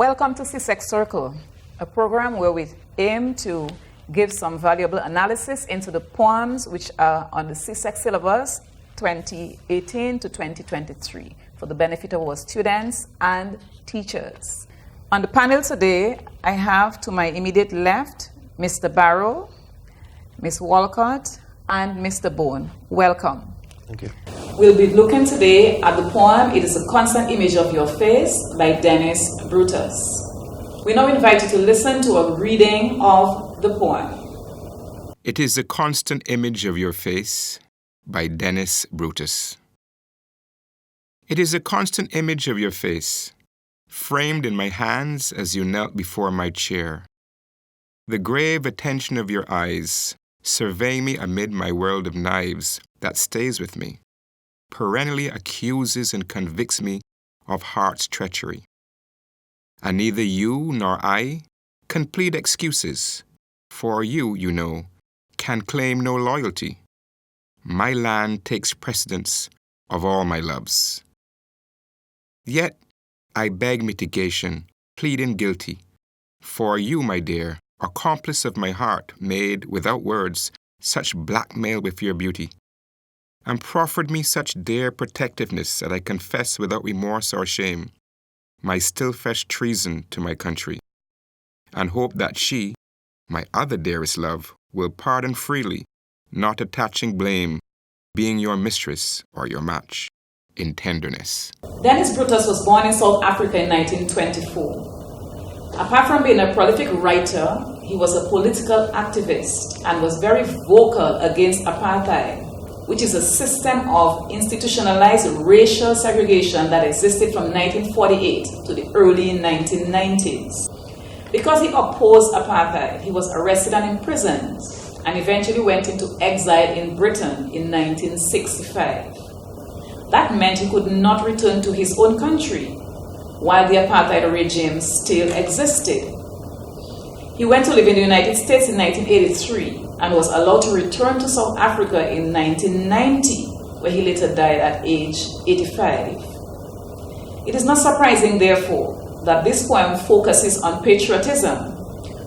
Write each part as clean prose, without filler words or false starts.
Welcome to CSEC Circle, a program where we aim to give some valuable analysis into the poems which are on the CSEC syllabus 2018 to 2023 for the benefit of our students and teachers. On the panel today, I have to my immediate left Mr. Barrow, Ms. Walcott, and Mr. Bone. Welcome. Thank you. We'll be looking today at the poem It is a Constant Image of Your Face by Dennis Brutus. We now invite you to listen to a reading of the poem. It is a constant image of your face by Dennis Brutus. It is a constant image of your face, framed in my hands as you knelt before my chair. The grave attention of your eyes survey me amid my world of knives that stays with me, perennially accuses and convicts me of heart's treachery. And neither you nor I can plead excuses, for you, you know, can claim no loyalty. My land takes precedence of all my loves. Yet I beg mitigation, pleading guilty, for you, my dear, accomplice of my heart, made, without words, such blackmail with your beauty, and proffered me such dear protectiveness that I confess without remorse or shame my still-fresh treason to my country, and hope that she, my other dearest love, will pardon freely, not attaching blame, being your mistress or your match in tenderness. Dennis Brutus was born in South Africa in 1924. Apart from being a prolific writer, he was a political activist and was very vocal against apartheid, which is a system of institutionalized racial segregation that existed from 1948 to the early 1990s. Because he opposed apartheid, he was arrested and imprisoned, and eventually went into exile in Britain in 1965. That meant he could not return to his own country while the apartheid regime still existed. He went to live in the United States in 1983 and was allowed to return to South Africa in 1990, where he later died at age 85. It is not surprising, therefore, that this poem focuses on patriotism,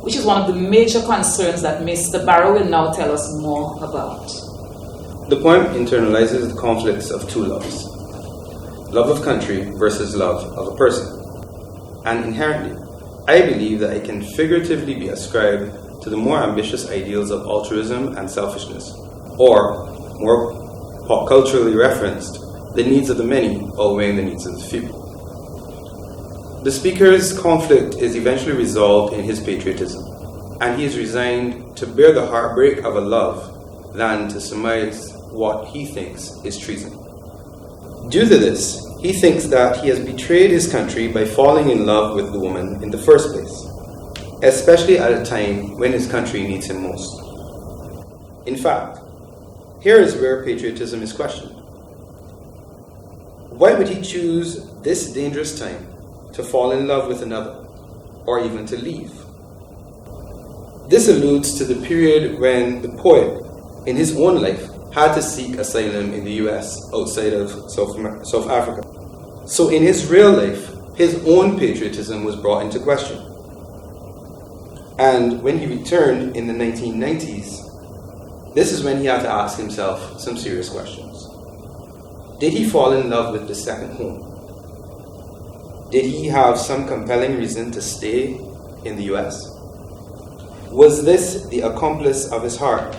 which is one of the major concerns that Mr. Barrow will now tell us more about. The poem internalizes the conflicts of two loves: love of country versus love of a person. And inherently, I believe that it can figuratively be ascribed to the more ambitious ideals of altruism and selfishness, or, more pop culturally referenced, the needs of the many outweighing the needs of the few. The speaker's conflict is eventually resolved in his patriotism, and he is resigned to bear the heartbreak of a love than to surmise what he thinks is treason. Due to this, he thinks that he has betrayed his country by falling in love with the woman in the first place, especially at a time when his country needs him most. In fact, here is where patriotism is questioned. Why would he choose this dangerous time to fall in love with another, or even to leave? This alludes to the period when the poet, in his own life, had to seek asylum in the US outside of South Africa. So in his real life, his own patriotism was brought into question. And when he returned in the 1990s, this is when he had to ask himself some serious questions. Did he fall in love with the second home? Did he have some compelling reason to stay in the US? Was this the accomplice of his heart,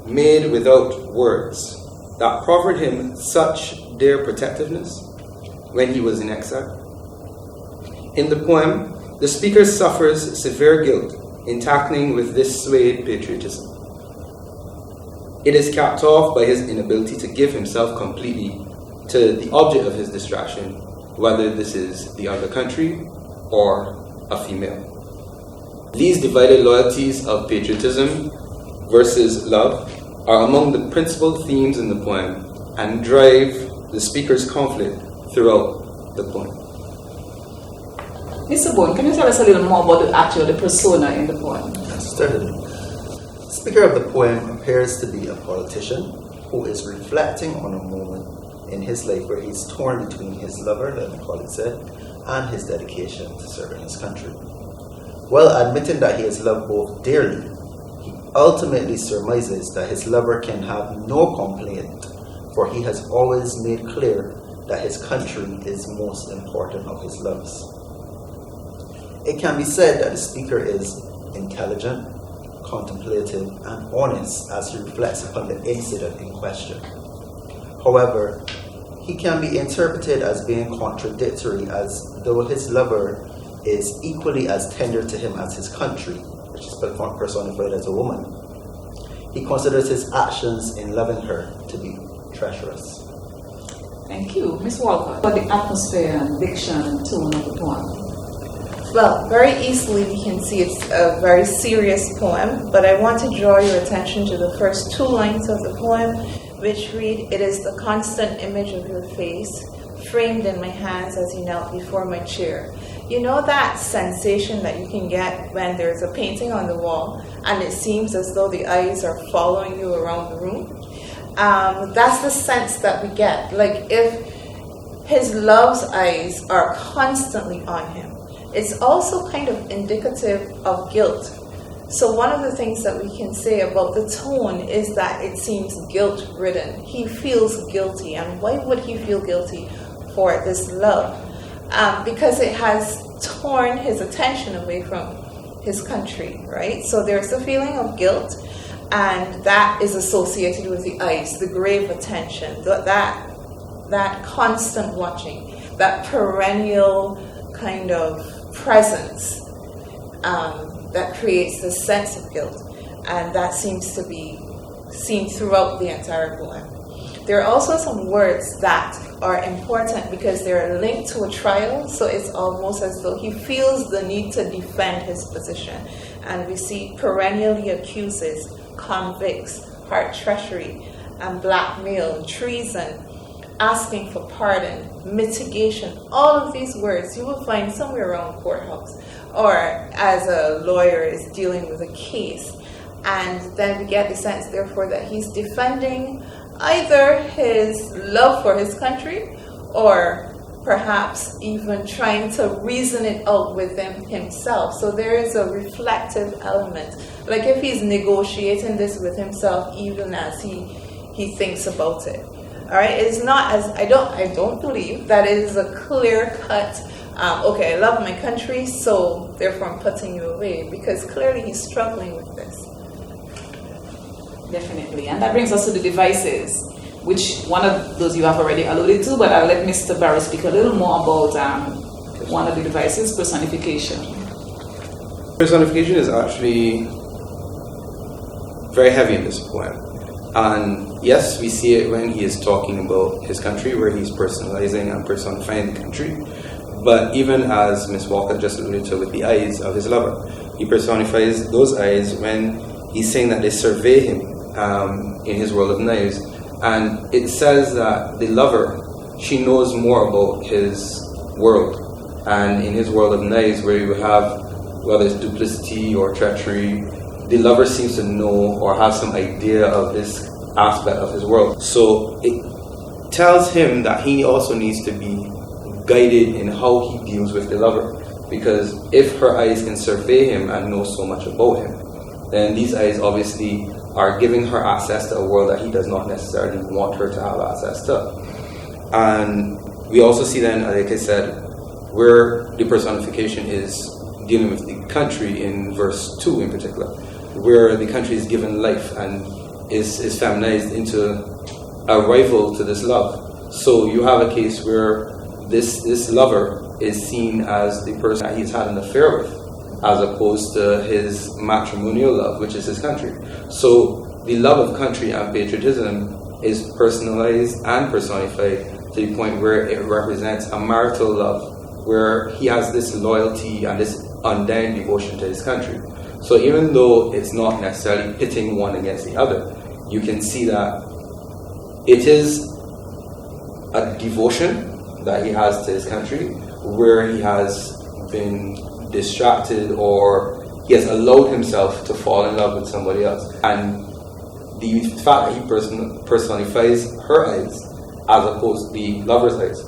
made without words, that proffered him such dear protectiveness when he was in exile? In the poem, the speaker suffers severe guilt in tackling with this swayed patriotism. It is capped off by his inability to give himself completely to the object of his distraction, whether this is the other country or a female. These divided loyalties of patriotism versus love are among the principal themes in the poem and drive the speaker's conflict throughout the poem. Mr. Bone, can you tell us a little more about the persona in the poem? Certainly. The speaker of the poem appears to be a politician who is reflecting on a moment in his life where he's torn between his lover, like my colleague said, and his dedication to serving his country. While admitting that he has loved both dearly, he ultimately surmises that his lover can have no complaint, for he has always made clear that his country is most important of his loves. It can be said that the speaker is intelligent, contemplative, and honest as he reflects upon the incident in question. However, he can be interpreted as being contradictory, as though his lover is equally as tender to him as his country, which is personified as a woman. He considers his actions in loving her to be treacherous. Thank you. Ms. Walker, about the atmosphere and diction and tone of the poem. Well, very easily we can see it's a very serious poem, but I want to draw your attention to the first 2 lines of the poem, which read, "It is the constant image of your face, framed in my hands as you knelt before my chair." You know that sensation that you can get when there's a painting on the wall and it seems as though the eyes are following you around the room? That's the sense that we get. Like if his love's eyes are constantly on him. It's also kind of indicative of guilt. So one of the things that we can say about the tone is that it seems guilt-ridden. He feels guilty. And why would he feel guilty for this love? Because it has torn his attention away from his country, right? So there's a feeling of guilt, and that is associated with the eyes, the grave attention, that constant watching, that perennial kind of presence that creates the sense of guilt, and that seems to be seen throughout the entire poem. There are also some words that are important because they're linked to a trial, so it's almost as though he feels the need to defend his position. And we see perennially accuses, convicts, heart treachery, and blackmail, treason, asking for pardon, mitigation. All of these words you will find somewhere around courthouse, or as a lawyer is dealing with a case. And then we get the sense, therefore, that he's defending either his love for his country or perhaps even trying to reason it out within himself. So there is a reflective element, like if he's negotiating this with himself even as he thinks about it. All right, it's not as I don't believe that it is a clear cut. Okay, I love my country, so therefore I'm putting you away, because clearly he's struggling with this. Definitely. And that brings us to the devices, which one of those you have already alluded to, but I'll let Mr. Barrow speak a little more about one of the devices, personification. Personification is actually very heavy in this poem. And yes, we see it when he is talking about his country, where he's personalizing and personifying the country. But even as Ms. Walker just alluded to with the eyes of his lover, he personifies those eyes when he's saying that they survey him in his world of knives. And it says that the lover, she knows more about his world. And in his world of knives, where you have, whether it's duplicity or treachery, the lover seems to know or have some idea of this aspect of his world. So it tells him that he also needs to be guided in how he deals with the lover. Because if her eyes can survey him and know so much about him, then these eyes obviously are giving her access to a world that he does not necessarily want her to have access to. And we also see then, like I said, where the personification is dealing with the country in verse 2 in particular, where the country is given life and is feminized into a rival to this love. So you have a case where this lover is seen as the person that he's had an affair with, as opposed to his matrimonial love, which is his country. So the love of country and patriotism is personalized and personified to the point where it represents a marital love, where he has this loyalty and this undying devotion to his country. So even though it's not necessarily pitting one against the other, you can see that it is a devotion that he has to his country, where he has been distracted or he has allowed himself to fall in love with somebody else. And the fact that he personifies her eyes as opposed to the lover's eyes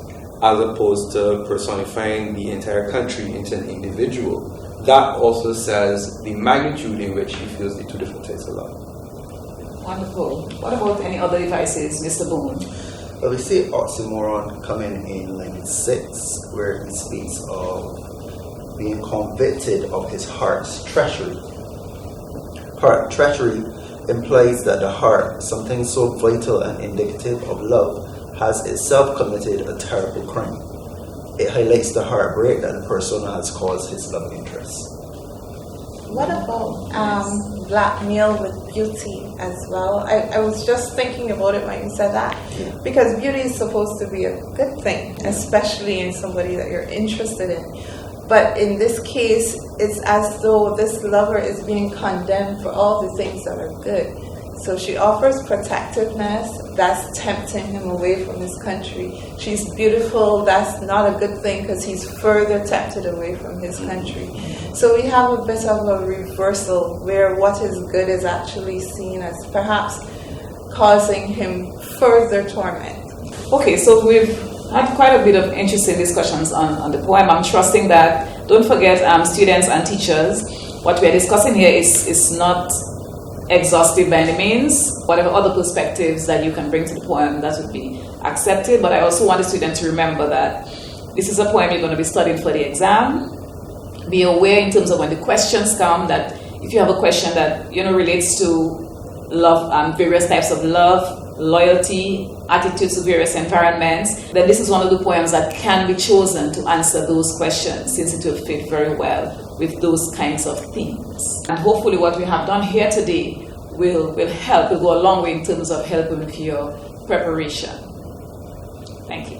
as opposed to personifying the entire country into an individual. That also says the magnitude in which he feels the two different types of love. Wonderful. What about any other devices, Mr. Boone? Well, we see oxymoron coming in line 6, where he speaks of being convicted of his heart's treachery. Heart treachery implies that the heart, something so vital and indicative of love, has itself committed a terrible crime. It highlights the heartbreak that the persona has caused his love interest. What about blackmail with beauty as well? I was just thinking about it when you said that, because beauty is supposed to be a good thing, especially in somebody that you're interested in. But in this case, it's as though this lover is being condemned for all the things that are good. So she offers protectiveness, that's tempting him away from his country. She's beautiful, that's not a good thing because he's further tempted away from his country. So we have a bit of a reversal where what is good is actually seen as perhaps causing him further torment. Okay, so we've had quite a bit of interesting discussions on the poem. I'm trusting that, don't forget, students and teachers, what we're discussing here is not exhaustive by any means. Whatever other perspectives that you can bring to the poem, that would be accepted. But I also want the student to remember that this is a poem you're going to be studying for the exam. Be aware in terms of when the questions come that if you have a question that relates to love, various types of love, loyalty, attitudes to various environments, then this is one of the poems that can be chosen to answer those questions, since it will fit very well with those kinds of themes. And hopefully what we have done here today will help, will go a long way in terms of helping with your preparation. Thank you.